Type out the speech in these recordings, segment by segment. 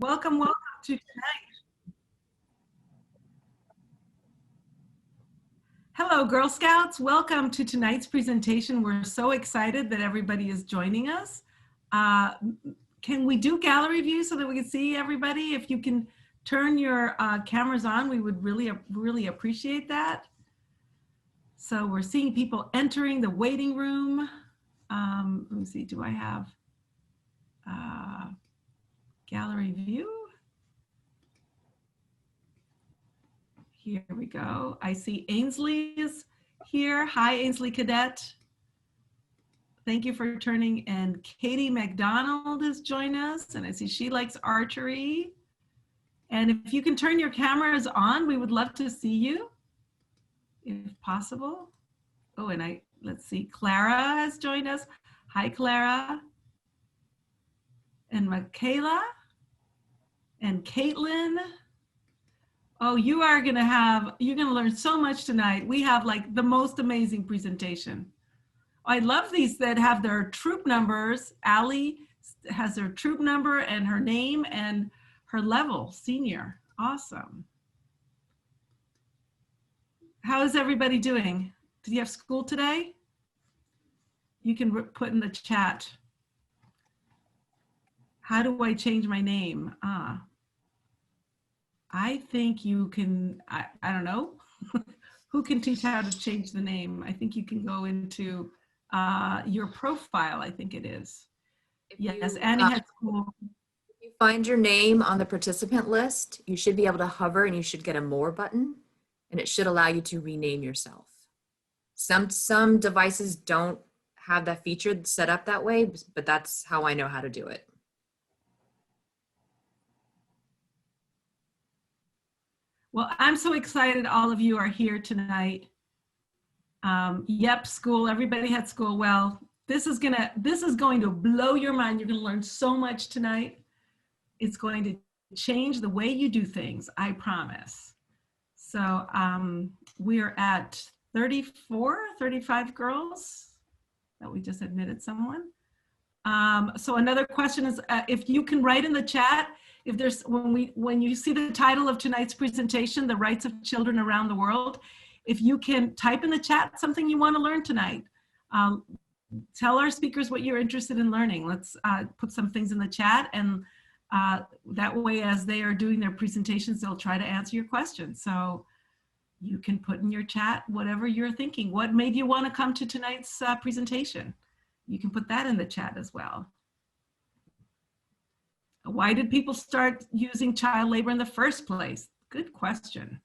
Welcome, welcome to tonight. Hello, Girl Scouts. Welcome to tonight's presentation. We're so excited that everybody is joining us. Can we do gallery view so that we can see everybody? If you can turn your cameras on, we would really appreciate that. So we're seeing people entering the waiting room. Let me see, do I have gallery view? Here we go. I see Ainsley is here. Hi, Ainsley Cadet. Thank you for turning. And Katie McDonald has joined us, and I see she likes archery. And if you can turn your cameras on, we would love to see you, if possible. Oh, and let's see, Clara has joined us. Hi, Clara. And Michaela. And Caitlin. Oh, you're gonna learn so much tonight. We have like the most amazing presentation. I love these that have their troop numbers. Allie has her troop number and her name and her level, senior. Awesome. How is everybody doing? Did you have school today? You can put in the chat. How do I change my name? I think you can, I don't know, who can teach how to change the name? I think you can go into your profile, I think it is. Yes, Annie had school. If you find your name on the participant list, you should be able to hover and you should get a more button, and it should allow you to rename yourself. Some devices don't have that feature set up that way, but that's how I know how to do it. Well, I'm so excited all of you are here tonight. Yep, school, everybody had school. Well, this is going to blow your mind. You're going to learn so much tonight. It's going to change the way you do things, I promise. So we're at 35 girls that we just admitted someone. So another question is if you can write in the chat, if there's, when you see the title of tonight's presentation, The Rights of Children Around the World, if you can type in the chat something you want to learn tonight. Tell our speakers what you're interested in learning. Let's put some things in the chat, and that way as they are doing their presentations, they'll try to answer your questions. So you can put in your chat whatever you're thinking. What made you want to come to tonight's presentation? You can put that in the chat as well. Why did people start using child labor in the first place? Good question.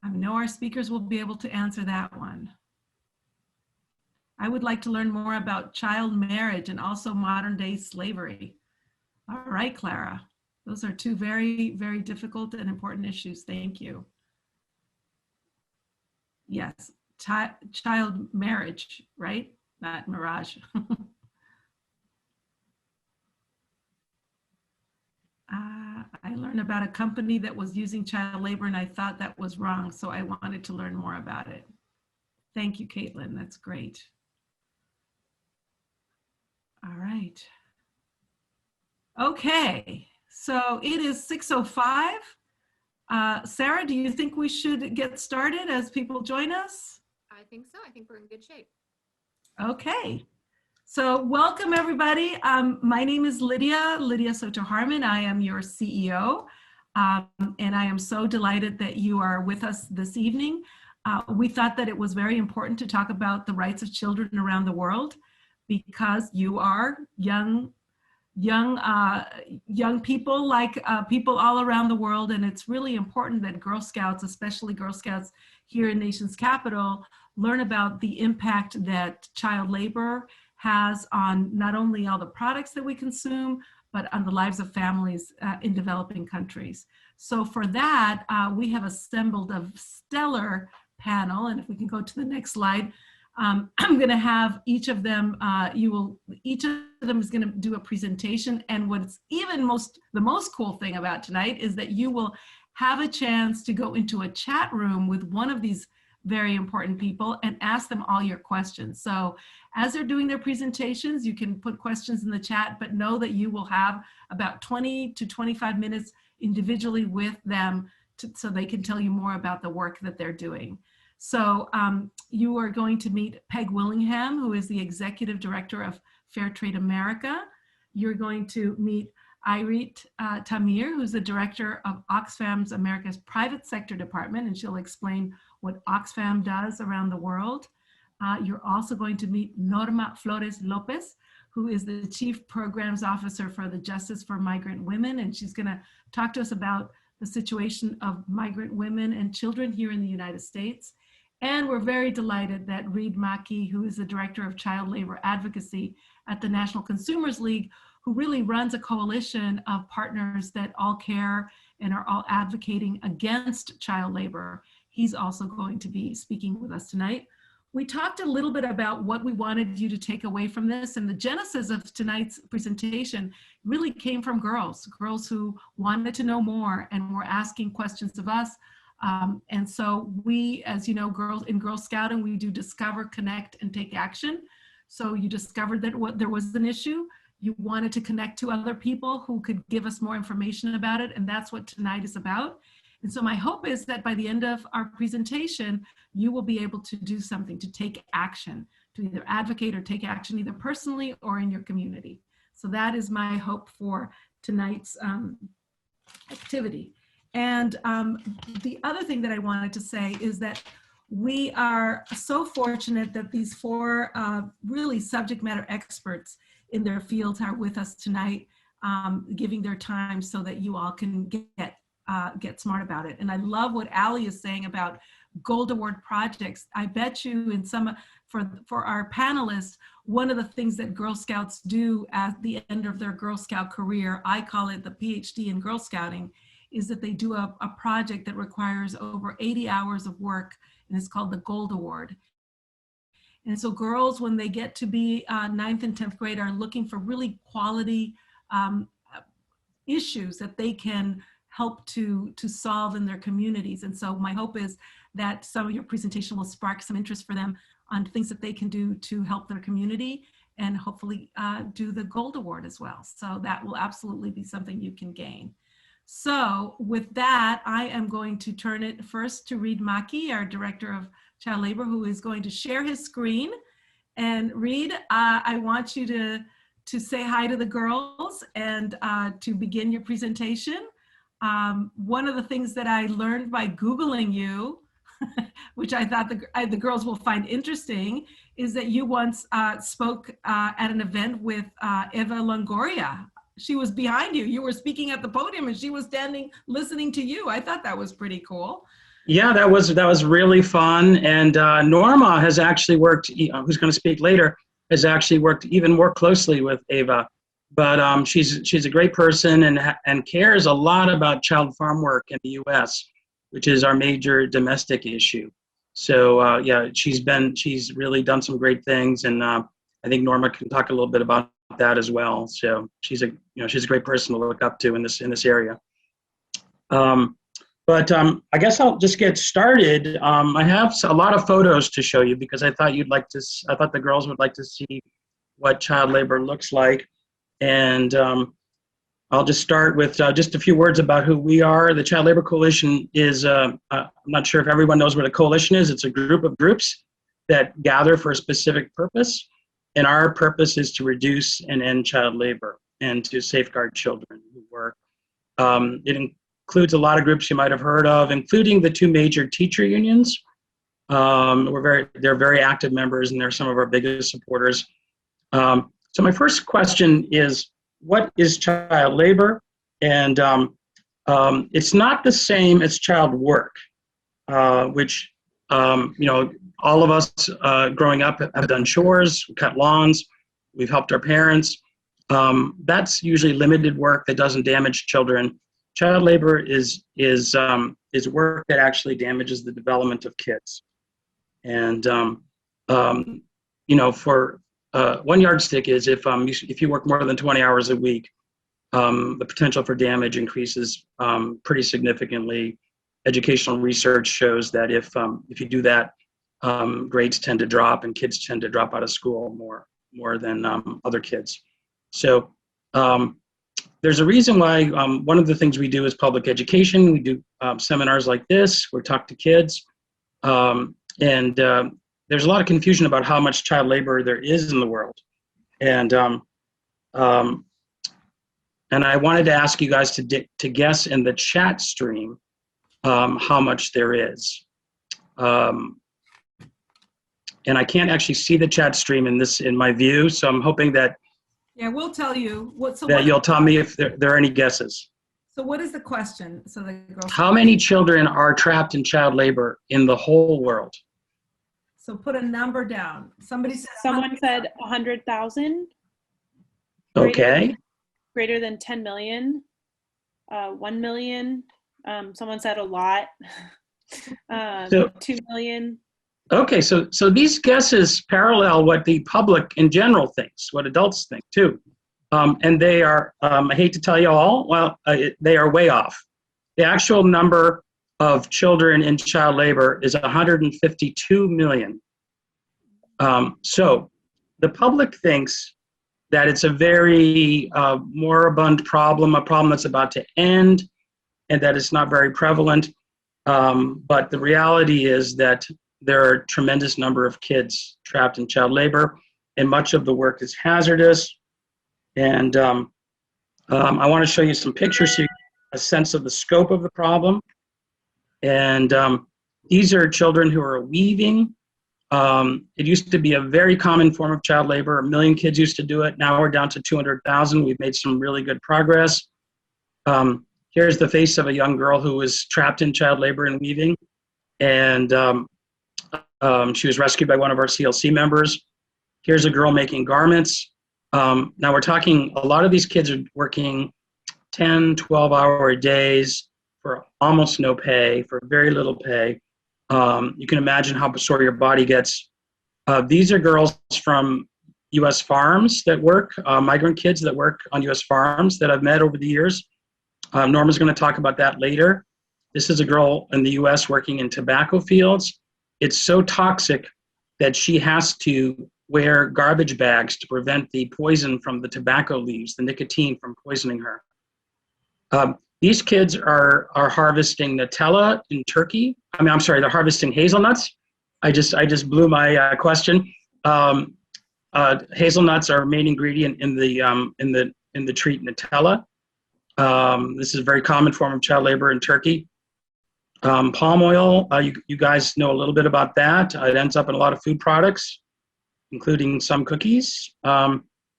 I know our speakers will be able to answer that one. I would like to learn more about child marriage and also modern day slavery. All right, Clara. Those are two very, very difficult and important issues. Thank you. Yes, child marriage, right? Not mirage. I learned about a company that was using child labor and I thought that was wrong, so I wanted to learn more about it. Thank you, Caitlin, that's great. All right. Okay, so it is 6:05. Sarah, do you think we should get started as people join us? I think so. I think we're in good shape. Okay. So welcome everybody. My name is Lydia Soto Harmon. I am your CEO, and I am so delighted that you are with us this evening. We thought that it was very important to talk about the rights of children around the world because you are young people like people all around the world, and it's really important that Girl Scouts, especially Girl Scouts here in Nation's Capital, learn about the impact that child labor has on not only all the products that we consume, but on the lives of families in developing countries. So for that, we have assembled a stellar panel, and if we can go to the next slide, I'm gonna have each of them, each of them is gonna do a presentation, and what's even the most cool thing about tonight is that you will have a chance to go into a chat room with one of these very important people, and ask them all your questions. So as they're doing their presentations, you can put questions in the chat, but know that you will have about 20 to 25 minutes individually with them so they can tell you more about the work that they're doing. So you are going to meet Peg Willingham, who is the Executive Director of Fairtrade America. You're going to meet Irit Tamir, who's the Director of Oxfam's America's Private Sector Department, and she'll explain what Oxfam does around the world. You're also going to meet Norma Flores Lopez, who is the Chief Programs Officer for the Justice for Migrant Women, and she's going to talk to us about the situation of migrant women and children here in the United States. And we're very delighted that Reed Mackey, who is the Director of Child Labor Advocacy at the National Consumers League, who really runs a coalition of partners that all care and are all advocating against child labor. He's also going to be speaking with us tonight. We talked a little bit about what we wanted you to take away from this, and the genesis of tonight's presentation really came from girls who wanted to know more and were asking questions of us. And so we, as you know, girls in Girl Scouting, we do discover, connect, and take action. So you discovered that there was an issue. You wanted to connect to other people who could give us more information about it, and that's what tonight is about. And so my hope is that by the end of our presentation, you will be able to do something, to take action, to either advocate or take action, either personally or in your community. So that is my hope for tonight's activity. And the other thing that I wanted to say is that we are so fortunate that these four really subject matter experts in their fields are with us tonight, giving their time so that you all can get smart about it. And I love what Ali is saying about Gold Award projects. I bet you in some, for our panelists, one of the things that Girl Scouts do at the end of their Girl Scout career, I call it the PhD in Girl Scouting, is that they do a project that requires over 80 hours of work, and it's called the Gold Award. And so girls, when they get to be 9th and 10th grade, are looking for really quality issues that they can help to solve in their communities. And so my hope is that some of your presentation will spark some interest for them on things that they can do to help their community, and hopefully do the Gold Award as well. So that will absolutely be something you can gain. So with that, I am going to turn it first to Reed Mackey, our Director of Child Labor, who is going to share his screen. And Reed, I want you to say hi to the girls and to begin your presentation. One of the things that I learned by Googling you, which I thought the girls will find interesting, is that you once spoke at an event with Eva Longoria. She was behind you. You were speaking at the podium and she was standing listening to you. I thought that was pretty cool. Yeah, that was really fun. And Norma has actually worked, who's going to speak later, has actually worked even more closely with Eva. But she's a great person and cares a lot about child farm work in the U.S., which is our major domestic issue. So yeah, she's really done some great things, and I think Norma can talk a little bit about that as well. So she's a great person to look up to in this area. But I guess I'll just get started. I have a lot of photos to show you because I thought the girls would like to see what child labor looks like. And I'll just start with just a few words about who we are. The Child Labor Coalition is, I'm not sure if everyone knows what a coalition is. It's a group of groups that gather for a specific purpose. And our purpose is to reduce and end child labor and to safeguard children who work. It includes a lot of groups you might have heard of, including the two major teacher unions. They're very active members, and they're some of our biggest supporters. So my first question is, what is child labor? And it's not the same as child work, which all of us growing up have done chores, cut lawns, we've helped our parents. That's usually limited work that doesn't damage children. Child labor is work that actually damages the development of kids. And for one yardstick is if you work more than 20 hours a week, the potential for damage increases pretty significantly. Educational research shows that if you do that grades tend to drop and kids tend to drop out of school more than other kids. So there's a reason why one of the things we do is public education. We do seminars like this. We talk to kids. And there's a lot of confusion about how much child labor there is in the world. And I wanted to ask you guys to guess in the chat stream how much there is. And I can't actually see the chat stream in my view, so I'm hoping that we'll tell you you'll tell me if there are any guesses. So what is the question? So the girl. How many children are trapped in child labor in the whole world? So put a number down. Someone said 100,000. Okay. Greater than 10 million. 1 million. Someone said a lot. 2 million. Okay, so these guesses parallel what the public in general thinks, what adults think too. And they are, I hate to tell you all, they are way off. The actual number of children in child labor is 152 million. So the public thinks that it's a very moribund problem, a problem that's about to end, and that it's not very prevalent. But the reality is that there are a tremendous number of kids trapped in child labor, and much of the work is hazardous. And I want to show you some pictures so you get a sense of the scope of the problem. And these are children who are weaving. It used to be a very common form of child labor. 1 million kids used to do it. Now we're down to 200,000. We've made some really good progress. Here's the face of a young girl who was trapped in child labor and weaving. And she was rescued by one of our CLC members. Here's a girl making garments. Now we're talking, a lot of these kids are working 10, 12-hour days for almost no pay, for very little pay. You can imagine how sore your body gets. These are girls from U.S. farms that work, migrant kids that work on U.S. farms that I've met over the years. Norma's going to talk about that later. This is a girl in the U.S. working in tobacco fields. It's so toxic that she has to wear garbage bags to prevent the poison from the tobacco leaves, the nicotine from poisoning her. These kids are harvesting Nutella in Turkey. They're harvesting hazelnuts. I just blew my question. Hazelnuts are a main ingredient in the treat Nutella. This is a very common form of child labor in Turkey. Palm oil, you guys know a little bit about that. It ends up in a lot of food products, including some cookies.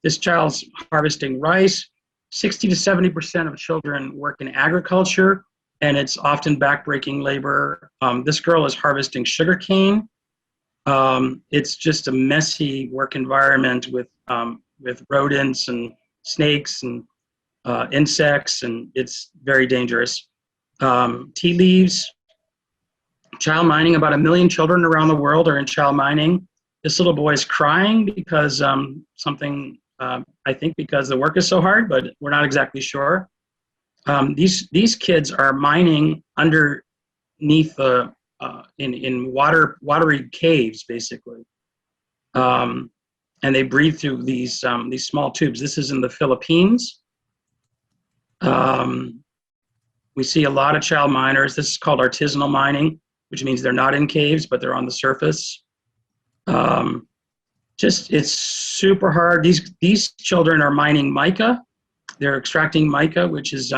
This child's harvesting rice. 60 to 70% of children work in agriculture, and it's often backbreaking labor. This girl is harvesting sugarcane. It's just a messy work environment with rodents and snakes and insects, and it's very dangerous. Tea leaves, child mining. About 1 million children around the world are in child mining. This little boy is crying because I think because the work is so hard, but we're not exactly sure. These kids are mining underneath in watery caves, basically, and they breathe through these small tubes. This is in the Philippines. We see a lot of child miners. This is called artisanal mining, which means they're not in caves, but they're on the surface. It's super hard. These children are mining mica. They're extracting mica, which is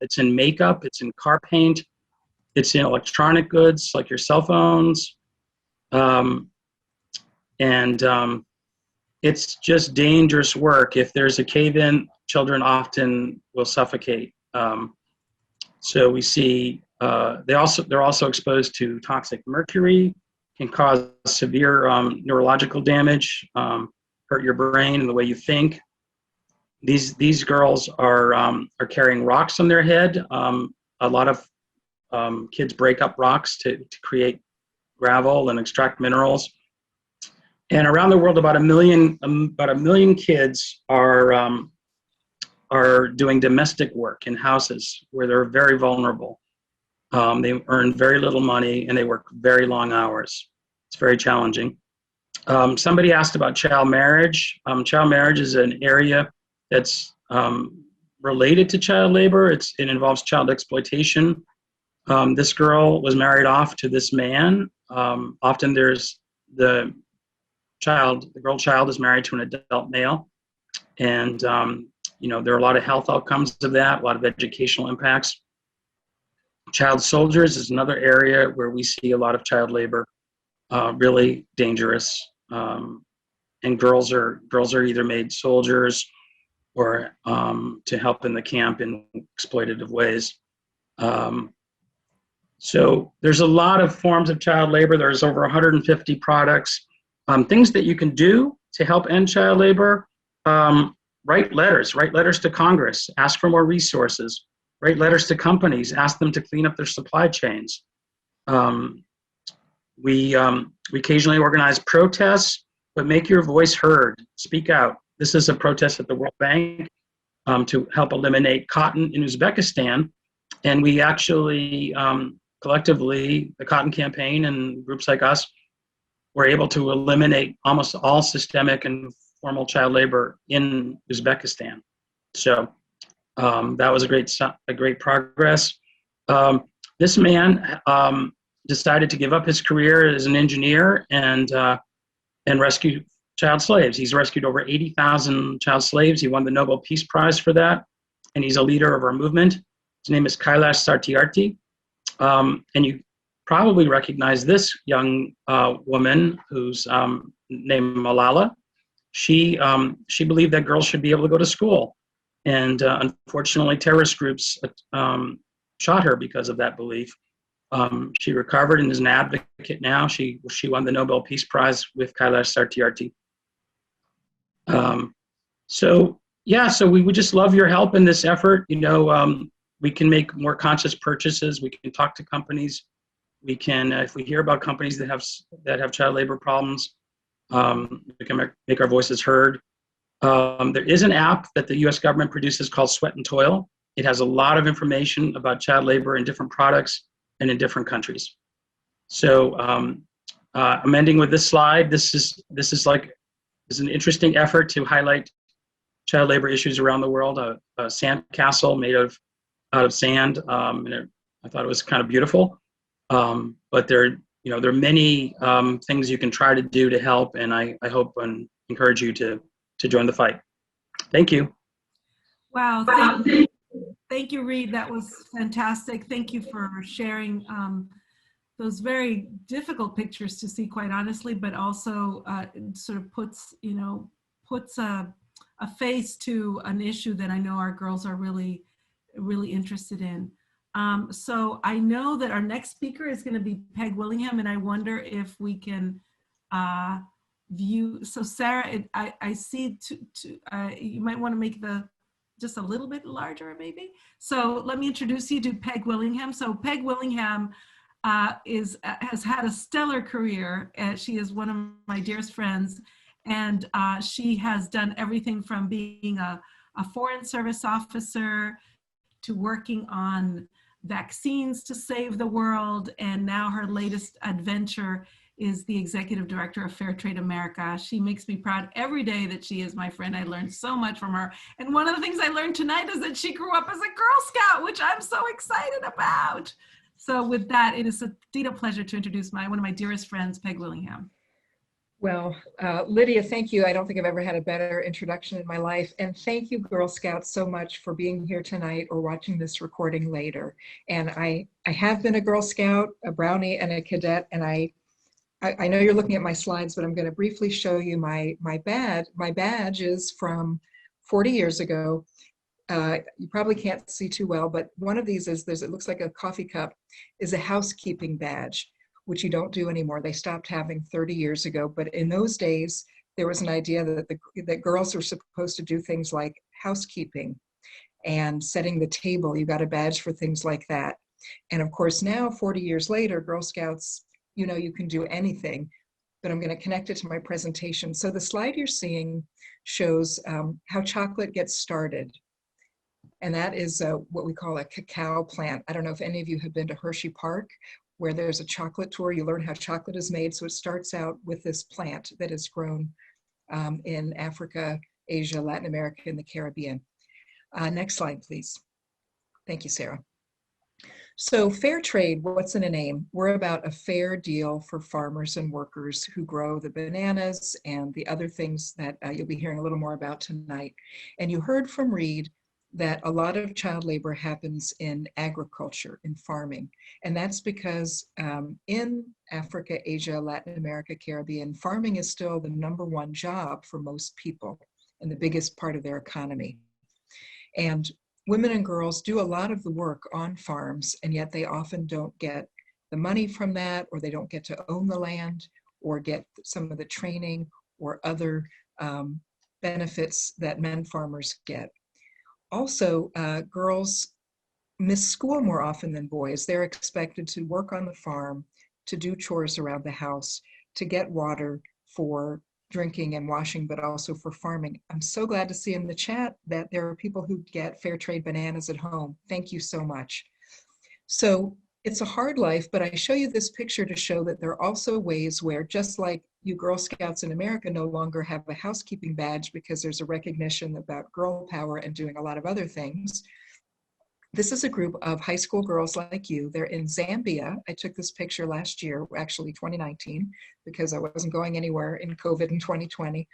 it's in makeup, it's in car paint, it's in electronic goods like your cell phones. It's just dangerous work. If there's a cave-in, children often will suffocate. So we see they're also exposed to toxic mercury, can cause severe neurological damage, hurt your brain and the way you think. These girls are carrying rocks on their head. A lot of kids break up rocks to create gravel and extract minerals. And around the world, about a million kids are doing domestic work in houses where they're very vulnerable. They earn very little money and they work very long hours. It's very challenging. Somebody asked about child marriage. Child marriage is an area that's related to child labor. It involves child exploitation. This girl was married off to this man. Often there's the girl child is married to an adult male. And, there are a lot of health outcomes of that, a lot of educational impacts. Child soldiers is another area where we see a lot of child labor, really dangerous. And girls are either made soldiers or to help in the camp in exploitative ways. So there's a lot of forms of child labor. There's over 150 products. Things that you can do to help end child labor: write letters to Congress, ask for more resources, write letters to companies, ask them to clean up their supply chains. We occasionally organize protests, but make your voice heard. Speak out. This is a protest at the World Bank to help eliminate cotton in Uzbekistan. And we actually, collectively, the Cotton Campaign and groups like us, were able to eliminate almost all systemic and formal child labor in Uzbekistan. So that was a great progress. This man decided to give up his career as an engineer and rescue child slaves. He's rescued over 80,000 child slaves. He won the Nobel Peace Prize for that, and he's a leader of our movement. His name is Kailash Satyarthi. And you probably recognize this young woman who's named Malala. She believed that girls should be able to go to school. And unfortunately, terrorist groups shot her because of that belief. She recovered and is an advocate now. She won the Nobel Peace Prize with Kailash Satyarthi. So we would just love your help in this effort. We can make more conscious purchases. We can talk to companies. We can, if we hear about companies that have child labor problems, we can make our voices heard. There is an app that the U.S. government produces called Sweat and Toil. It has a lot of information about child labor in different products and in different countries. So I'm ending with this slide. This is an interesting effort to highlight child labor issues around the world. A sandcastle made out of sand, and I thought it was kind of beautiful. But there are many things you can try to do to help, and I hope and encourage you to join the fight. Thank you. Wow. Thank you, Reed. That was fantastic. Thank you for sharing those very difficult pictures to see, quite honestly, but also sort of puts a face to an issue that I know our girls are really, really interested in. So I know that our next speaker is going to be Peg Willingham, and I wonder if we can view. So Sarah, I see you might want to make just a little bit larger, maybe. So let me introduce you to Peg Willingham. So Peg Willingham has had a stellar career. She is one of my dearest friends, and she has done everything from being a Foreign Service officer to working on vaccines to save the world, and now her latest adventure is the executive director of Fairtrade America. She makes me proud every day that she is my friend. I learned so much from her. And one of the things I learned tonight is that she grew up as a Girl Scout, which I'm so excited about. So with that, it is indeed a pleasure to introduce one of my dearest friends, Peg Willingham. Well, Lydia, thank you. I don't think I've ever had a better introduction in my life. And thank you, Girl Scouts, so much for being here tonight or watching this recording later. And I have been a Girl Scout, a Brownie, and a Cadet. And I know you're looking at my slides, but I'm going to briefly show you my badge. My badge is from 40 years ago. You probably can't see too well, but one of these it looks like a coffee cup, is a housekeeping badge, which you don't do anymore. They stopped having 30 years ago. But in those days, there was an idea that girls were supposed to do things like housekeeping and setting the table. You got a badge for things like that. And of course, now 40 years later, Girl Scouts, you can do anything, but I'm going to connect it to my presentation. So the slide you're seeing shows how chocolate gets started. And that is what we call a cacao plant. I don't know if any of you have been to Hershey Park, where there's a chocolate tour. You learn how chocolate is made. So it starts out with this plant that is grown in Africa, Asia, Latin America, and the Caribbean. Next slide, please. Thank you, Sarah. So fair trade, what's in a name? We're about a fair deal for farmers and workers who grow the bananas and the other things that you'll be hearing a little more about tonight. And you heard from Reed that a lot of child labor happens in agriculture, in farming. And that's because in Africa, Asia, Latin America, Caribbean, farming is still the #1 job for most people and the biggest part of their economy. And women and girls do a lot of the work on farms, and yet they often don't get the money from that, or they don't get to own the land, or get some of the training or other benefits that men farmers get. Also, girls miss school more often than boys. They're expected to work on the farm, to do chores around the house, to get water for drinking and washing, but also for farming. I'm so glad to see in the chat that there are people who get fair trade bananas at home. Thank you so much. So it's a hard life, but I show you this picture to show that there are also ways where, just like you Girl Scouts in America no longer have a housekeeping badge because there's a recognition about girl power and doing a lot of other things. This is a group of high school girls like you. They're in Zambia. I took this picture last year, actually 2019, because I wasn't going anywhere in COVID in 2020.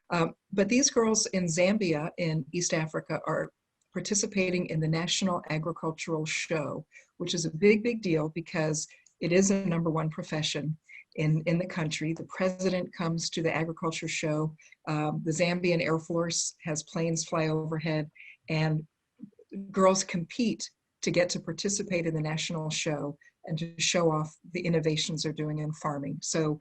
But these girls in Zambia in East Africa are participating in the National Agricultural Show, which is a big, big deal because it is a #1 profession in the country. The president comes to the agriculture show. The Zambian Air Force has planes fly overhead, and girls compete to get to participate in the national show and to show off the innovations they're doing in farming. So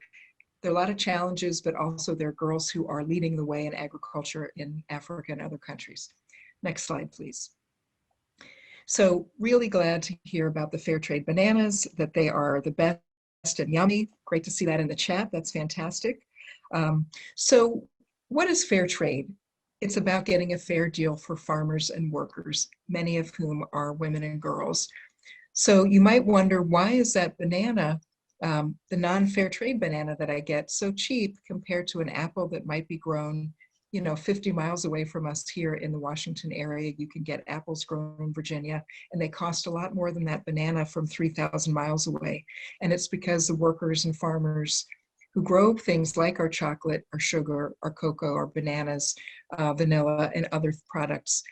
there are a lot of challenges, but also there are girls who are leading the way in agriculture in Africa and other countries. Next slide, please. So really glad to hear about the fair trade bananas, that they are the best and yummy. Great to see that in the chat. That's fantastic. So what is fair trade? It's about getting a fair deal for farmers and workers, many of whom are women and girls. So you might wonder, why is that banana, the non-fair trade banana that I get, so cheap compared to an apple that might be grown, 50 miles away from us here in the Washington area? You can get apples grown in Virginia, and they cost a lot more than that banana from 3,000 miles away. And it's because the workers and farmers who grow things like our chocolate, our sugar, our cocoa, our bananas, vanilla, and other products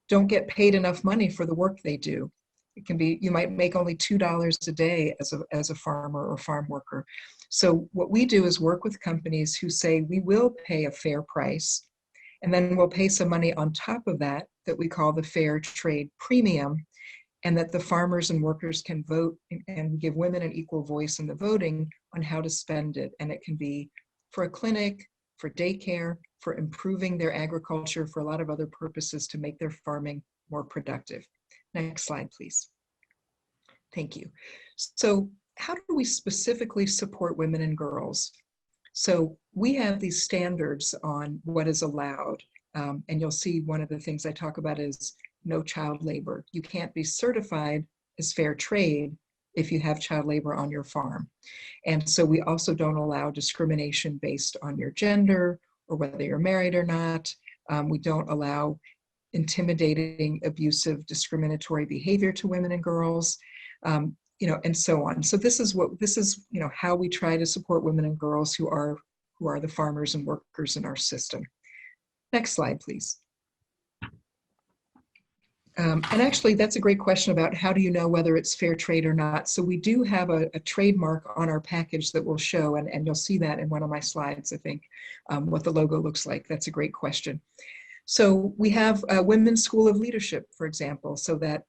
don't get paid enough money for the work they do. It can be, you might make only $2 a day as a farmer or farm worker. So what we do is work with companies who say, we will pay a fair price, and then we'll pay some money on top of that we call the fair trade premium, and that the farmers and workers can vote and give women an equal voice in the voting on how to spend it. And it can be for a clinic, for daycare, for improving their agriculture, for a lot of other purposes to make their farming more productive. Next slide, please. Thank you. So how do we specifically support women and girls? So we have these standards on what is allowed. And you'll see one of the things I talk about is no child labor. You can't be certified as fair trade if you have child labor on your farm. And so we also don't allow discrimination based on your gender or whether you're married or not. We don't allow intimidating, abusive, discriminatory behavior to women and girls, and so on. So this is how we try to support women and girls who are the farmers and workers in our system. Next slide, please. And actually, that's a great question about how do you know whether it's fair trade or not. So we do have a trademark on our package that we'll show, and you'll see that in one of my slides, I think, what the logo looks like. That's a great question. So we have a Women's School of Leadership, for example, so that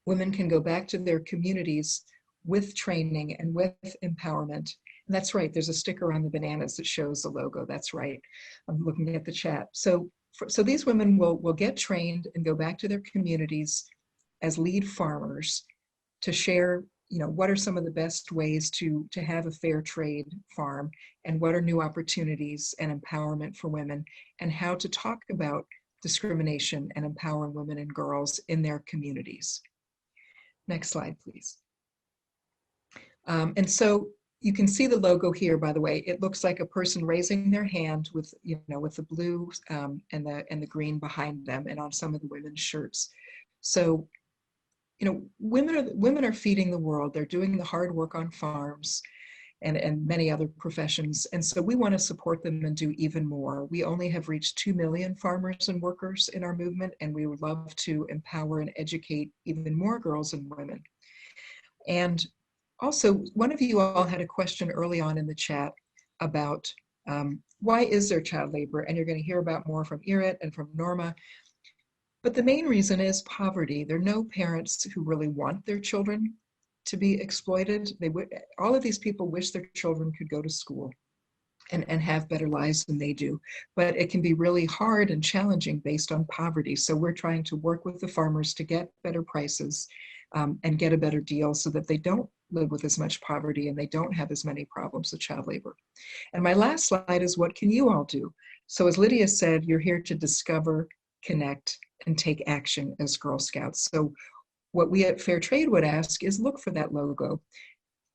women can go back to their communities with training and with empowerment. And that's right, there's a sticker on the bananas that shows the logo. That's right. I'm looking at the chat. So these women will get trained and go back to their communities as lead farmers to share, what are some of the best ways to have a fair trade farm, and what are new opportunities and empowerment for women, and how to talk about discrimination and empowering women and girls in their communities. Next slide, please. And so you can see the logo here, by the way. It looks like a person raising their hand with, with the blue and the green behind them, and on some of the women's shirts. So, women are feeding the world. They're doing the hard work on farms and many other professions. And so we want to support them and do even more. We only have reached 2 million farmers and workers in our movement, and we would love to empower and educate even more girls and women. And also, one of you all had a question early on in the chat about why is there child labor? And you're going to hear about more from Irit and from Norma. But the main reason is poverty. There are no parents who really want their children to be exploited. All of these people wish their children could go to school and have better lives than they do. But it can be really hard and challenging based on poverty. So we're trying to work with the farmers to get better prices and get a better deal so that they don't live with as much poverty and they don't have as many problems with child labor. And my last slide is, what can you all do? So as Lydia said, you're here to discover, connect, and take action as Girl Scouts. So what we at Fairtrade would ask is, look for that logo.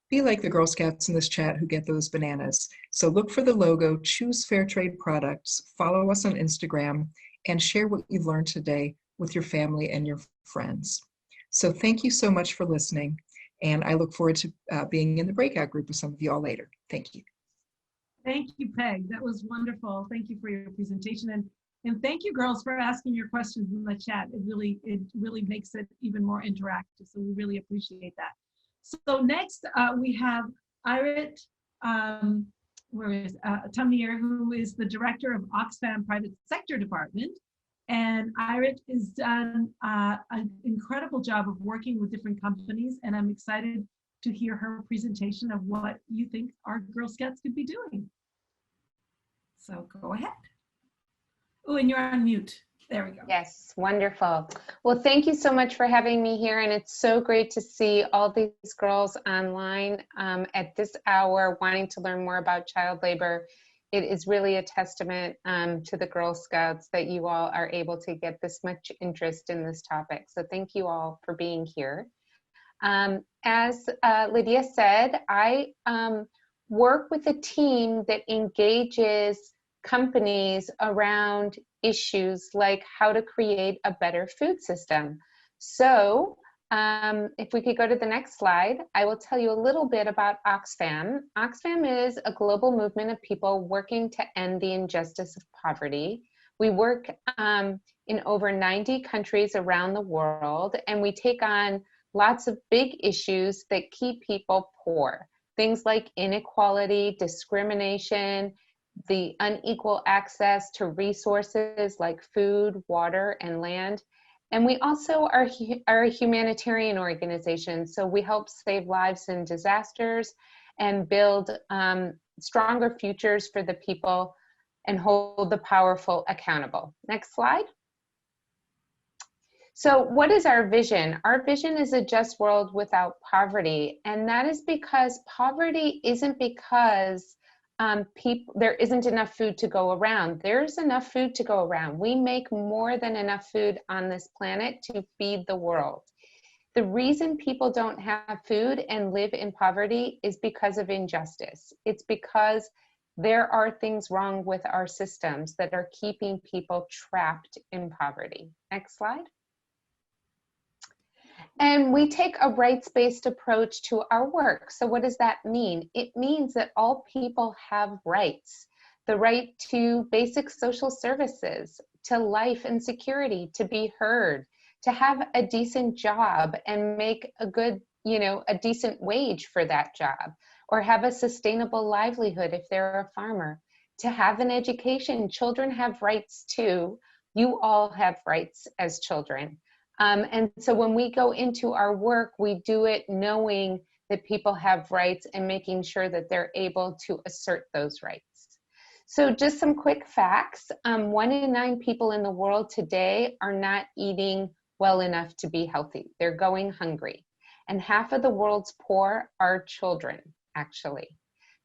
Be like the Girl Scouts in this chat who get those bananas. So look for the logo, choose Fairtrade products, follow us on Instagram, and share what you've learned today with your family and your friends. So thank you so much for listening, and I look forward to being in the breakout group with some of you all later. Thank you. Thank you, Peg. That was wonderful. Thank you for your presentation. And thank you, girls, for asking your questions in the chat. It really makes it even more interactive. So we really appreciate that. So next we have Irit Tumnier, who is the director of Oxfam Private Sector Department. And Irit has done an incredible job of working with different companies. And I'm excited to hear her presentation of what you think our Girl Scouts could be doing. So go ahead. Oh, and you're on mute. There we go. Yes, wonderful. Well, thank you so much for having me here. And it's so great to see all these girls online at this hour wanting to learn more about child labor. It is really a testament to the Girl Scouts that you all are able to get this much interest in this topic. So thank you all for being here. As Lydia said, I work with a team that engages companies around issues like how to create a better food system. So if we could go to the next slide, I will tell you a little bit about Oxfam. Oxfam is a global movement of people working to end the injustice of poverty. We work in over 90 countries around the world, and we take on lots of big issues that keep people poor. Things like inequality, discrimination, the unequal access to resources like food, water, and land. And we also are a humanitarian organization, so we help save lives in disasters and build stronger futures for the people and hold the powerful accountable. Next slide. So what is our vision? Our vision is a just world without poverty, and that is because poverty isn't because there isn't enough food to go around. There's enough food to go around. We make more than enough food on this planet to feed the world. The reason people don't have food and live in poverty is because of injustice. It's because there are things wrong with our systems that are keeping people trapped in poverty. Next slide. And we take a rights-based approach to our work. So what does that mean? It means that all people have rights. The right to basic social services, to life and security, to be heard, to have a decent job and make a good, a decent wage for that job, or have a sustainable livelihood if they're a farmer, to have an education. Children have rights too. You all have rights as children. And so when we go into our work, we do it knowing that people have rights and making sure that they're able to assert those rights. So just some quick facts. 1 in 9 people in the world today are not eating well enough to be healthy. They're going hungry. And half of the world's poor are children, actually.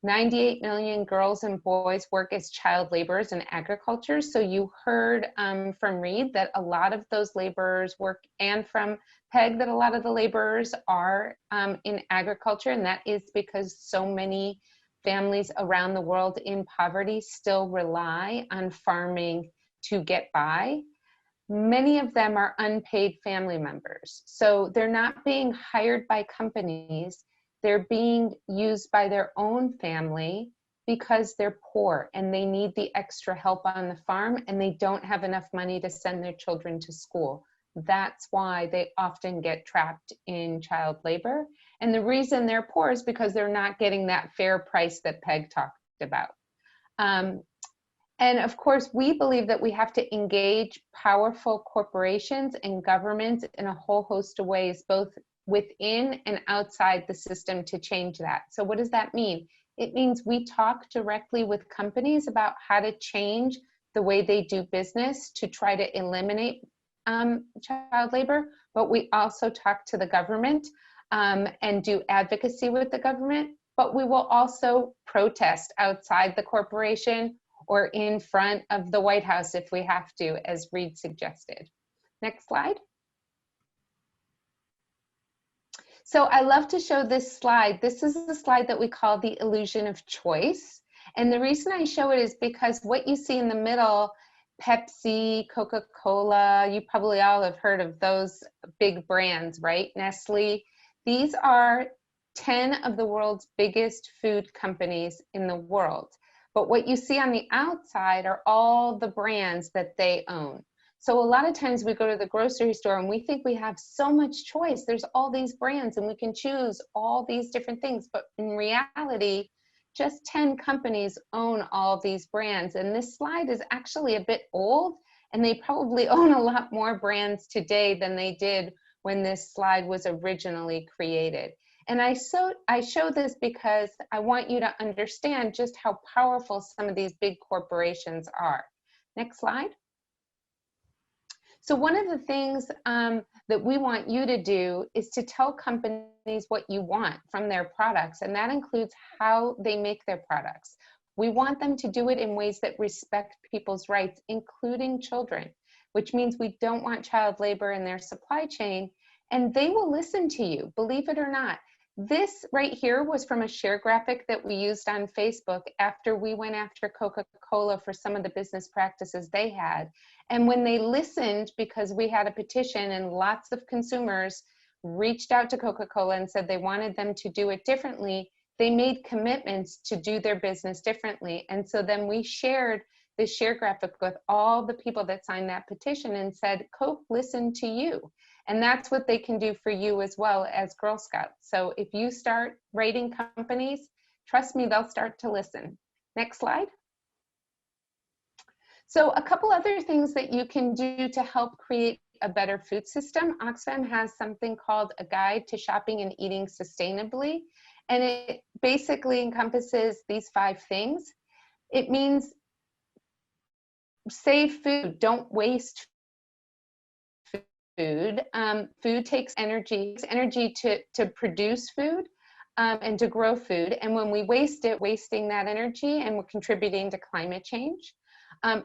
98 million girls and boys work as child laborers in agriculture. So you heard from Reed that a lot of those laborers work, and from Peg that a lot of the laborers are in agriculture, and that is because so many families around the world in poverty still rely on farming to get by. Many of them are unpaid family members. So they're not being hired by companies. They're being used by their own family because they're poor and they need the extra help on the farm, and they don't have enough money to send their children to school. That's why they often get trapped in child labor. And the reason they're poor is because they're not getting that fair price that Peg talked about. And of course, we believe that we have to engage powerful corporations and governments in a whole host of ways, both within and outside the system, to change that. So what does that mean? It means we talk directly with companies about how to change the way they do business to try to eliminate child labor, but we also talk to the government and do advocacy with the government, but we will also protest outside the corporation or in front of the White House if we have to, as Reed suggested. Next slide. So I love to show this slide. This is the slide that we call the illusion of choice. And the reason I show it is because what you see in the middle, Pepsi, Coca-Cola, you probably all have heard of those big brands, right? Nestle. These are 10 of the world's biggest food companies in the world. But what you see on the outside are all the brands that they own. So a lot of times we go to the grocery store and we think we have so much choice. There's all these brands and we can choose all these different things. But in reality, just 10 companies own all these brands. And this slide is actually a bit old, and they probably own a lot more brands today than they did when this slide was originally created. And I show this because I want you to understand just how powerful some of these big corporations are. Next slide. So one of the things that we want you to do is to tell companies what you want from their products, and that includes how they make their products. We want them to do it in ways that respect people's rights, including children, which means we don't want child labor in their supply chain, and they will listen to you, believe it or not. This right here was from a share graphic that we used on Facebook after we went after Coca-Cola for some of the business practices they had. And when they listened, because we had a petition and lots of consumers reached out to Coca-Cola and said they wanted them to do it differently, they made commitments to do their business differently. And so then we shared this share graphic with all the people that signed that petition and said, Coke listened to you. And that's what they can do for you as well as Girl Scouts. So if you start rating companies, trust me, they'll start to listen. Next slide. So a couple other things that you can do to help create a better food system. Oxfam has something called a guide to shopping and eating sustainably. And it basically encompasses these 5 things. It means save food, don't waste food. Food takes energy to produce food and to grow food. And when we waste it, wasting that energy, and we're contributing to climate change.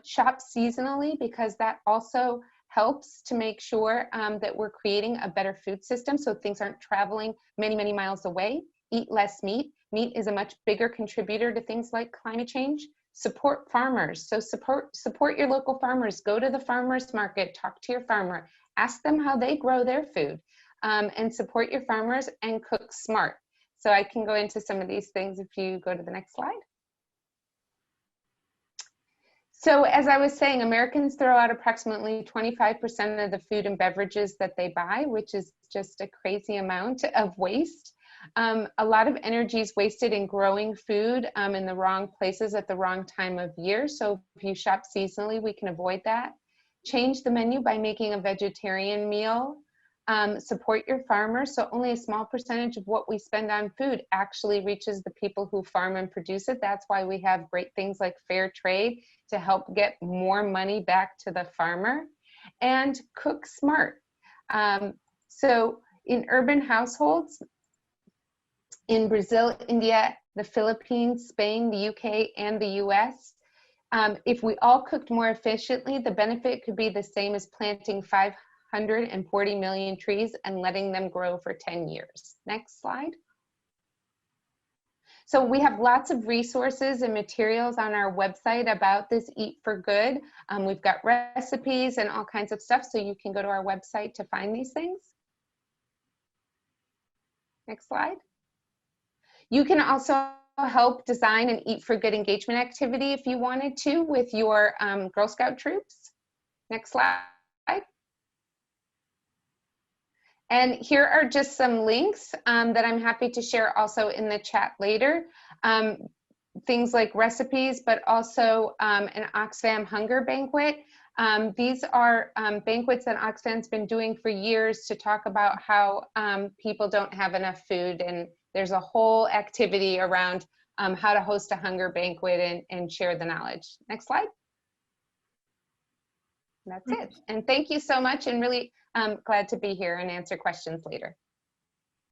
Shop seasonally, because that also helps to make sure that we're creating a better food system so things aren't traveling many, many miles away. Eat less meat. Meat is a much bigger contributor to things like climate change. Support farmers. So support your local farmers. Go to the farmers market, talk to your farmer, ask them how they grow their food, and support your farmers and cook smart. So I can go into some of these things if you go to the next slide. So as I was saying, Americans throw out approximately 25% of the food and beverages that they buy, which is just a crazy amount of waste. A lot of energy is wasted in growing food in the wrong places at the wrong time of year. So if you shop seasonally, we can avoid that. Change the menu by making a vegetarian meal. Support your farmers. So only a small percentage of what we spend on food actually reaches the people who farm and produce it. That's why we have great things like Fairtrade to help get more money back to the farmer. And cook smart. So in urban households, in Brazil, India, the Philippines, Spain, the UK, and the US. If we all cooked more efficiently, the benefit could be the same as planting 540 million trees and letting them grow for 10 years. Next slide. So we have lots of resources and materials on our website about this Eat for Good. We've got recipes and all kinds of stuff, so you can go to our website to find these things. Next slide. You can also help design an Eat for Good engagement activity if you wanted to with your Girl Scout troops. Next slide. And here are just some links that I'm happy to share also in the chat later. Things like recipes, but also an Oxfam hunger banquet. These are banquets that Oxfam's been doing for years to talk about how people don't have enough food. And there's a whole activity around how to host a hunger banquet and share the knowledge. Next slide. That's it. And thank you so much, and really glad to be here and answer questions later.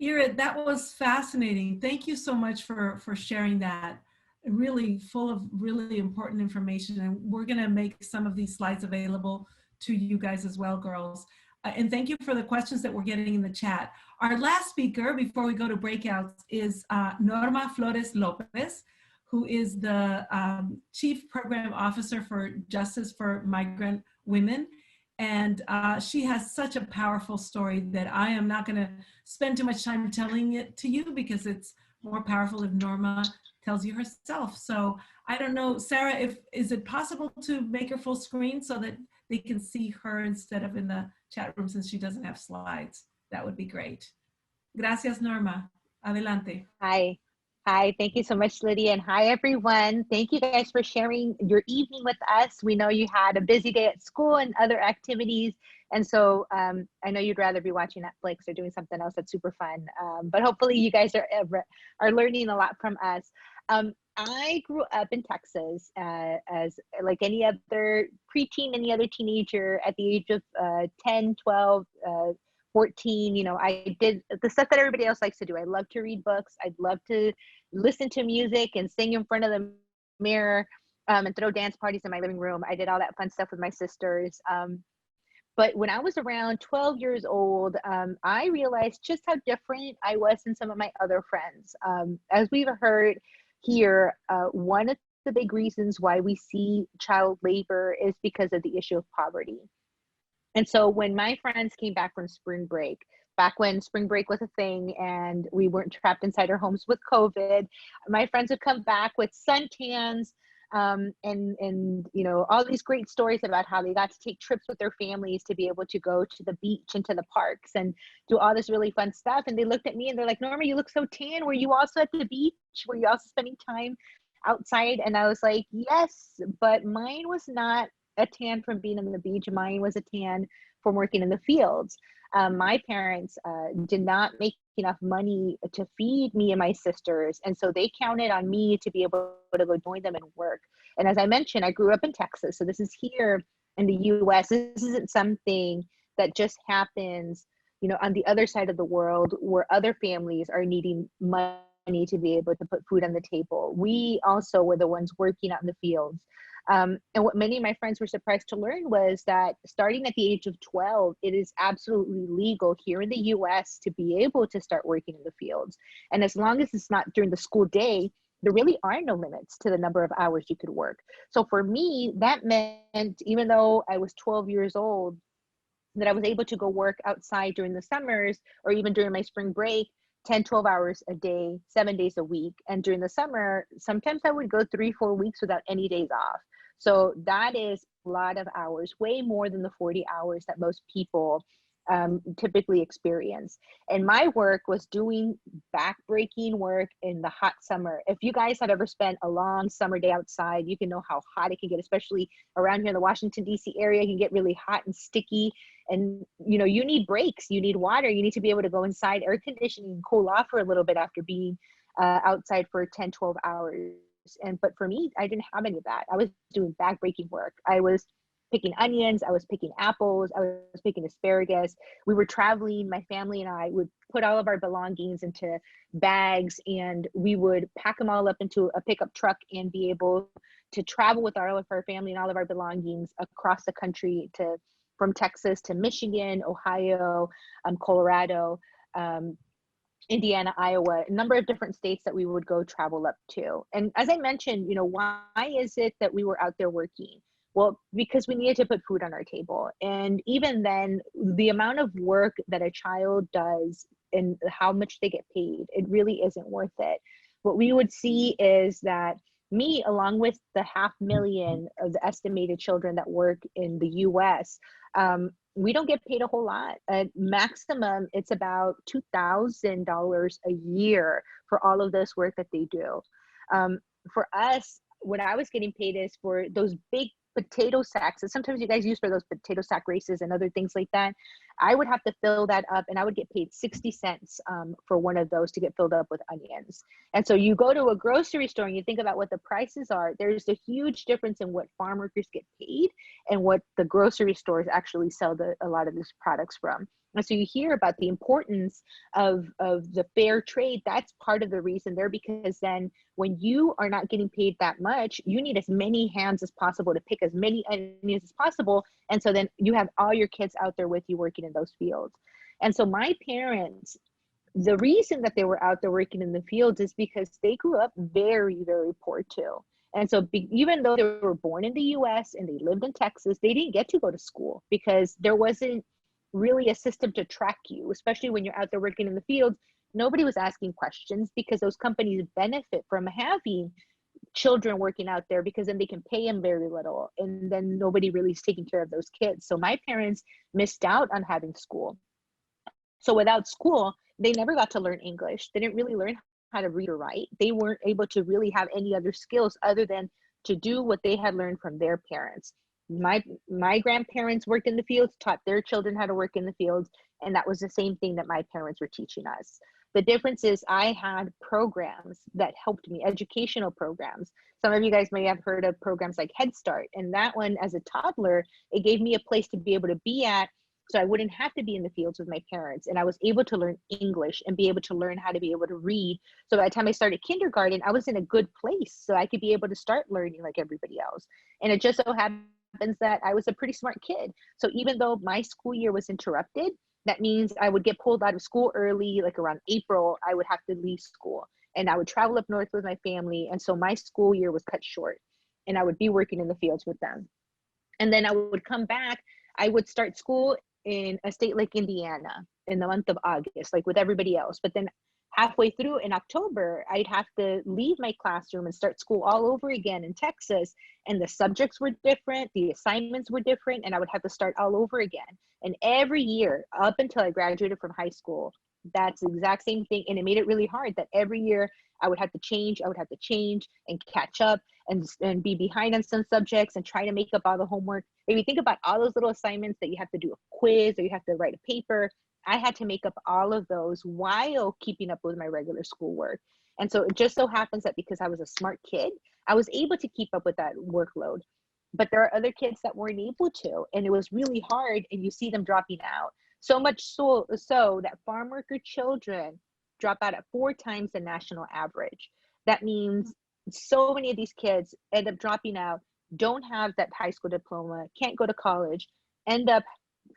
Ira, that was fascinating. Thank you so much for sharing that. Really full of really important information. And we're going to make some of these slides available to you guys as well, girls. And thank you for the questions that we're getting in the chat. Our last speaker before we go to breakouts is Norma Flores Lopez, who is the Chief Program Officer for Justice for Migrant Women. And she has such a powerful story that I am not going to spend too much time telling it to you, because it's more powerful if Norma tells you herself. So I don't know, Sarah, is it possible to make her full screen so that they can see her instead of in the chat room, since she doesn't have slides? That would be great. Gracias, Norma. Adelante. Hi. Hi, thank you so much, Lydia, and hi, everyone. Thank you guys for sharing your evening with us. We know you had a busy day at school and other activities, and so I know you'd rather be watching Netflix or doing something else that's super fun, but hopefully you guys are learning a lot from us. I grew up in Texas as like any other preteen, any other teenager at the age of 10, 12, 14, you know, I did the stuff that everybody else likes to do. I love to read books. I'd love to listen to music and sing in front of the mirror and throw dance parties in my living room. I did all that fun stuff with my sisters. But when I was around 12 years old, I realized just how different I was than some of my other friends. As we've heard here, one of the big reasons why we see child labor is because of the issue of poverty. And so when my friends came back from spring break, back when spring break was a thing and we weren't trapped inside our homes with COVID, my friends would come back with suntans and you know, all these great stories about how they got to take trips with their families to be able to go to the beach and to the parks and do all this really fun stuff. And they looked at me and they're like, Norma, you look so tan. Were you also at the beach? Were you also spending time outside? And I was like, yes, but mine was not a tan from being on the beach. Mine was a tan from working in the fields. My parents did not make enough money to feed me and my sisters, and so they counted on me to be able to go join them and work. And as I mentioned, I grew up in Texas, so this is here in the US. This isn't something that just happens, you know, on the other side of the world where other families are needing money to be able to put food on the table. We also were the ones working out in the fields. And what many of my friends were surprised to learn was that starting at the age of 12, it is absolutely legal here in the US to be able to start working in the fields. And as long as it's not during the school day, there really are no limits to the number of hours you could work. So for me, that meant even though I was 12 years old, that I was able to go work outside during the summers or even during my spring break, 10, 12 hours a day, 7 days a week. And during the summer, sometimes I would go 3-4 weeks without any days off. So that is a lot of hours, way more than the 40 hours that most people typically experience. And my work was doing backbreaking work in the hot summer. If you guys have ever spent a long summer day outside, you can know how hot it can get, especially around here in the Washington, D.C. area. It can get really hot and sticky. And, you know, you need breaks, you need water, you need to be able to go inside, air conditioning, and cool off for a little bit after being outside for 10, 12 hours. But for me, I didn't have any of that. I was doing backbreaking work. I was picking onions, I was picking apples, I was picking asparagus. We were traveling, my family and I would put all of our belongings into bags, and we would pack them all up into a pickup truck and be able to travel with all of our family and all of our belongings across the country, from Texas to Michigan, Ohio, Colorado, Indiana, Iowa, a number of different states that we would go travel up to. And as I mentioned, why is it that we were out there working? Well, because we needed to put food on our table. And even then, the amount of work that a child does and how much they get paid, it really isn't worth it. What we would see is that me, along with the 500,000 of the estimated children that work in the US, we don't get paid a whole lot. At maximum, it's about $2,000 a year for all of this work that they do. For us, what I was getting paid is for those big potato sacks that sometimes you guys use for those potato sack races and other things like that. I would have to fill that up, and I would get paid 60 cents for one of those to get filled up with onions. And so you go to a grocery store and you think about what the prices are. There's a huge difference in what farm workers get paid and what the grocery stores actually sell a lot of these products from. And so you hear about the importance of the fair trade. That's part of the reason there, because then when you are not getting paid that much, you need as many hands as possible to pick as many onions as possible. And so then you have all your kids out there with you working in those fields. And so my parents, the reason that they were out there working in the fields is because they grew up very, very poor too. And so even though they were born in the US and they lived in Texas, they didn't get to go to school because there wasn't really a system to track you, especially when you're out there working in the fields. Nobody was asking questions because those companies benefit from having children working out there, because then they can pay them very little, and then nobody really is taking care of those kids. So my parents missed out on having school. So without school, they never got to learn English. They didn't really learn how to read or write. They weren't able to really have any other skills other than to do what they had learned from their parents. My grandparents worked in the fields, taught their children how to work in the fields, and that was the same thing that my parents were teaching us. The difference is I had programs that helped me, educational programs. Some of you guys may have heard of programs like Head Start, and that one, as a toddler, it gave me a place to be able to be at, so I wouldn't have to be in the fields with my parents, and I was able to learn English and be able to learn how to be able to read. So by the time I started kindergarten, I was in a good place, so I could be able to start learning like everybody else. And it just so happens that I was a pretty smart kid. So even though my school year was interrupted, that means I would get pulled out of school early, like around April, I would have to leave school, and I would travel up north with my family. And so my school year was cut short, and I would be working in the fields with them. And then I would come back, I would start school in a state like Indiana in the month of August, like with everybody else. But then halfway through in October, I'd have to leave my classroom and start school all over again in Texas. And the subjects were different, the assignments were different, and I would have to start all over again. And every year up until I graduated from high school, that's the exact same thing. And it made it really hard that every year I would have to change and catch up and be behind on some subjects and try to make up all the homework. Maybe think about all those little assignments that you have to do a quiz or you have to write a paper. I had to make up all of those while keeping up with my regular schoolwork. And so it just so happens that because I was a smart kid, I was able to keep up with that workload. But there are other kids that weren't able to, and it was really hard, and you see them dropping out. So much so that farm worker children drop out at 4 times the national average. That means so many of these kids end up dropping out, don't have that high school diploma, can't go to college, end up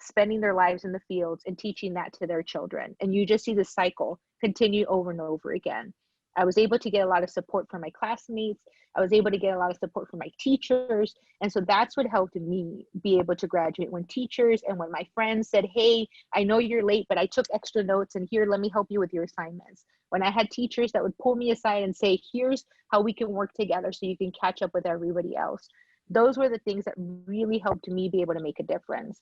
spending their lives in the fields and teaching that to their children. And you just see the cycle continue over and over again. I was able to get a lot of support from my classmates. I was able to get a lot of support from my teachers. And so that's what helped me be able to graduate. When teachers and when my friends said, hey, I know you're late, but I took extra notes, and here, let me help you with your assignments. When I had teachers that would pull me aside and say, here's how we can work together so you can catch up with everybody else. Those were the things that really helped me be able to make a difference.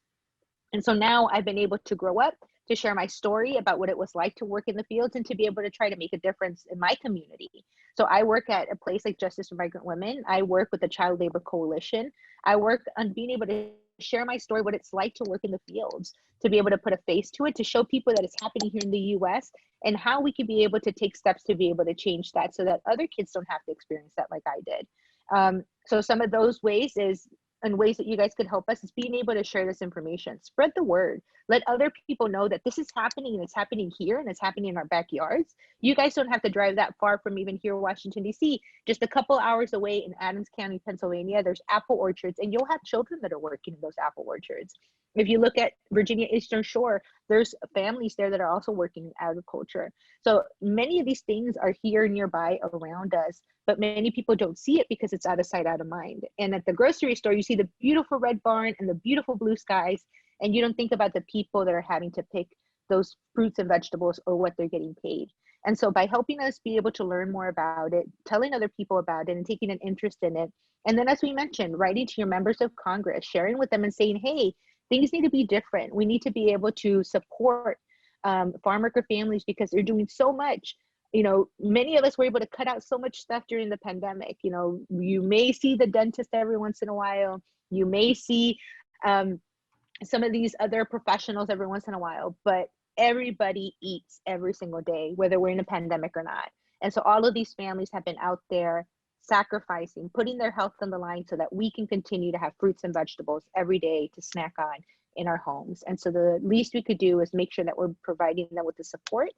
And so now I've been able to grow up, to share my story about what it was like to work in the fields, and to be able to try to make a difference in my community. So I work at a place like Justice for Migrant Women. I work with the Child Labor Coalition. I work on being able to share my story, what it's like to work in the fields, to be able to put a face to it, to show people that it's happening here in the US, and how we can be able to take steps to be able to change that so that other kids don't have to experience that like I did. So some of those ways is and ways that you guys could help us is being able to share this information. Spread the word. Let other people know that this is happening, and it's happening here, and it's happening in our backyards. You guys don't have to drive that far from even here, Washington, D.C. Just a couple hours away in Adams County, Pennsylvania, there's apple orchards, and you'll have children that are working in those apple orchards. If you look at Virginia Eastern Shore, there's families there that are also working in agriculture. So many of these things are here nearby around us, but many people don't see it because it's out of sight, out of mind. And at the grocery store, you see the beautiful red barn and the beautiful blue skies, and you don't think about the people that are having to pick those fruits and vegetables or what they're getting paid. And so by helping us be able to learn more about it, telling other people about it and taking an interest in it, and then as we mentioned, writing to your members of Congress, sharing with them and saying, hey, things need to be different. We need to be able to support farm worker families because they're doing so much. You know, many of us were able to cut out so much stuff during the pandemic. You know, you may see the dentist every once in a while. You may see some of these other professionals every once in a while, but everybody eats every single day, whether we're in a pandemic or not. And so all of these families have been out there sacrificing, putting their health on the line so that we can continue to have fruits and vegetables every day to snack on in our homes. And so the least we could do is make sure that we're providing them with the support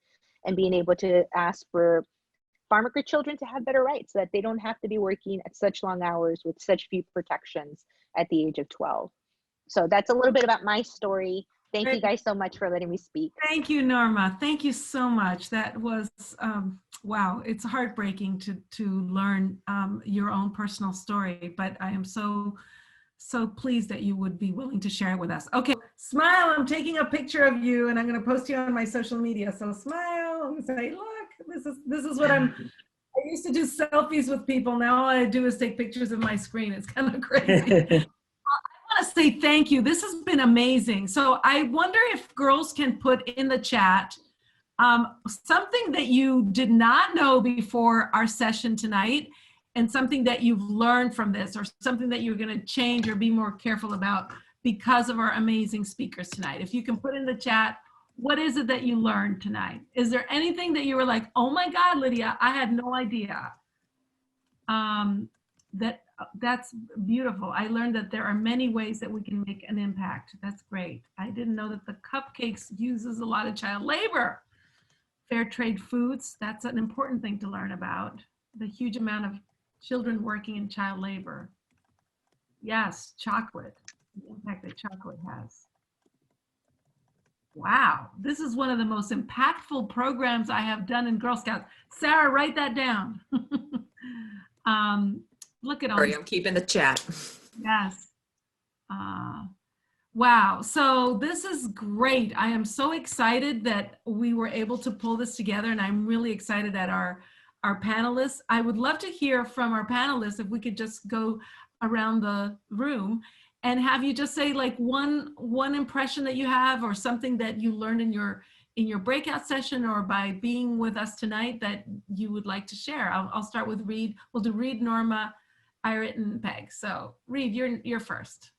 and being able to ask for farm worker children to have better rights so that they don't have to be working at such long hours with such few protections at the age of 12. So that's a little bit about my story. Thank you guys so much for letting me speak. Thank you, Norma. Thank you so much. That was, wow, it's heartbreaking to learn your own personal story, but I am so pleased that you would be willing to share it with us. Okay, smile. I'm taking a picture of you and I'm going to post you on my social media. So smile and say, look, this is what I used to do selfies with people. Now all I do is take pictures of my screen. It's kind of crazy. I want to say thank you. This has been amazing. So I wonder if girls can put in the chat something that you did not know before our session tonight, and something that you've learned from this, or something that you're going to change or be more careful about because of our amazing speakers tonight. If you can put in the chat, what is it that you learned tonight? Is there anything that you were like, oh my God, Lydia, I had no idea? That's beautiful. I learned that there are many ways that we can make an impact. That's great. I didn't know that the cupcakes uses a lot of child labor. Fair trade foods, that's an important thing to learn about. The huge amount of children working in child labor. Yes, chocolate, the impact that chocolate has. Wow, this is one of the most impactful programs I have done in Girl Scouts. Sarah, write that down. Look at all. Sorry, I'm keeping the chat. Yes. Wow. So this is great. I am so excited that we were able to pull this together, and I'm really excited that our panelists. I would love to hear from our panelists if we could just go around the room and have you just say like one impression that you have, or something that you learned in your breakout session or by being with us tonight that you would like to share. I'll start with Reed. We'll do Reed, Norma, Irit, and Peg. So Reed, you're first.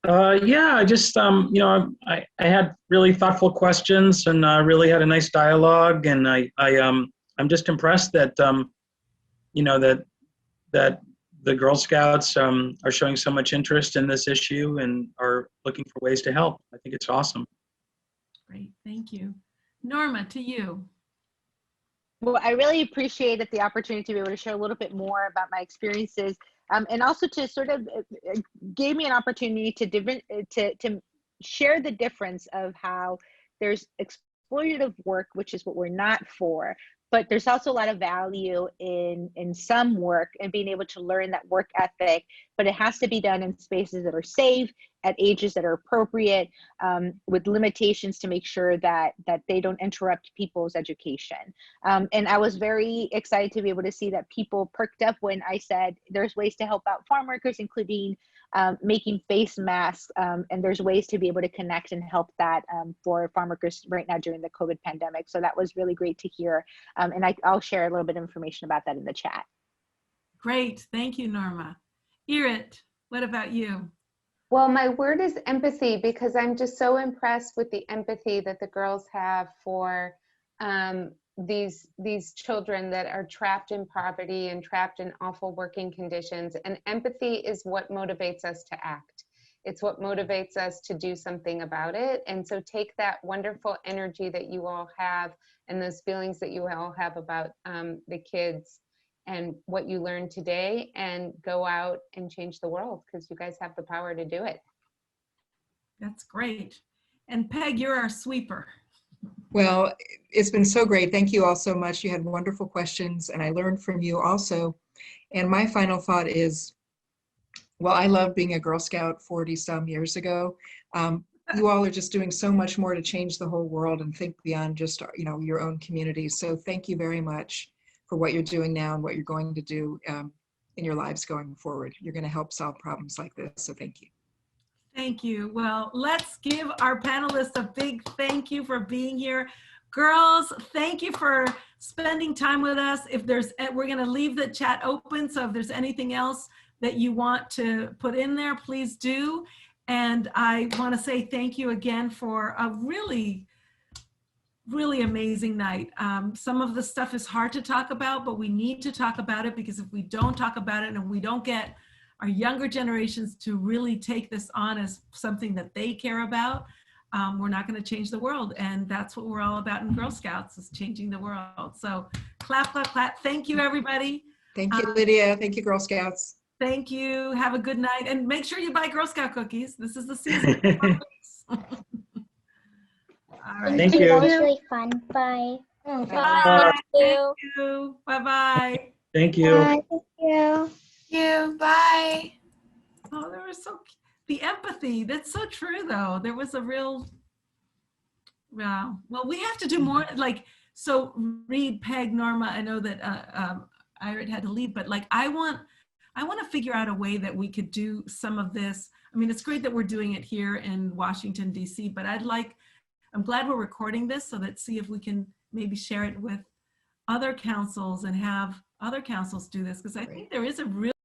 Yeah, I just, you know, I had really thoughtful questions and really had a nice dialogue, and I'm just impressed that, you know, that the Girl Scouts are showing so much interest in this issue and are looking for ways to help. I think it's awesome. Great, thank you. Norma, to you. Well, I really appreciated the opportunity to be able to share a little bit more about my experiences, and also to sort of gave me an opportunity to share the difference of how there's exploitative work, which is what we're not for, but there's also a lot of value in some work and being able to learn that work ethic, but it has to be done in spaces that are safe, at ages that are appropriate, with limitations to make sure that they don't interrupt people's education. And I was very excited to be able to see that people perked up when I said there's ways to help out farm workers, including making face masks, and there's ways to be able to connect and help that for farm workers right now during the COVID pandemic. So that was really great to hear. And I'll share a little bit of information about that in the chat. Great, thank you, Norma. Irit, what about you? Well, my word is empathy, because I'm just so impressed with the empathy that the girls have for these children that are trapped in poverty and trapped in awful working conditions. And empathy is what motivates us to act. It's what motivates us to do something about it. And so take that wonderful energy that you all have and those feelings that you all have about the kids and what you learned today, and go out and change the world, because you guys have the power to do it. That's great. And Peg, you're our sweeper. Well, it's been so great. Thank you all so much. You had wonderful questions, and I learned from you also. And my final thought is, well, I loved being a Girl Scout 40 some years ago. You all are just doing so much more to change the whole world and think beyond just, you know, your own community. So thank you very much for what you're doing now and what you're going to do in your lives going forward. You're going to help solve problems like this. So thank you. Thank you. Well, let's give our panelists a big thank you for being here. Girls, thank you for spending time with us. If there's, we're going to leave the chat open, so if there's anything else that you want to put in there, please do. And I want to say thank you again for a really amazing night. Some of the stuff is hard to talk about, but we need to talk about it, because if we don't talk about it and we don't get our younger generations to really take this on as something that they care about, we're not going to change the world. And that's what we're all about in Girl Scouts, is changing the world. So clap, clap, clap. Thank you, everybody. Thank you, Lydia. Thank you, Girl Scouts. Thank you. Have a good night. And make sure you buy Girl Scout cookies. This is the season. All right. Thank you. That was really fun. Bye. Bye. Thank you. Bye-bye. Thank you. Bye. Thank you. Bye. Oh, there was so, the empathy. That's so true, though. There was a real, wow. Well, we have to do more, like, so Reed, Peg, Norma, I know that Irit had to leave, but like, I want to figure out a way that we could do some of this. I mean, it's great that we're doing it here in Washington, D.C., but I'm glad we're recording this, so let's see if we can maybe share it with other councils and have other councils do this, because I think there is a real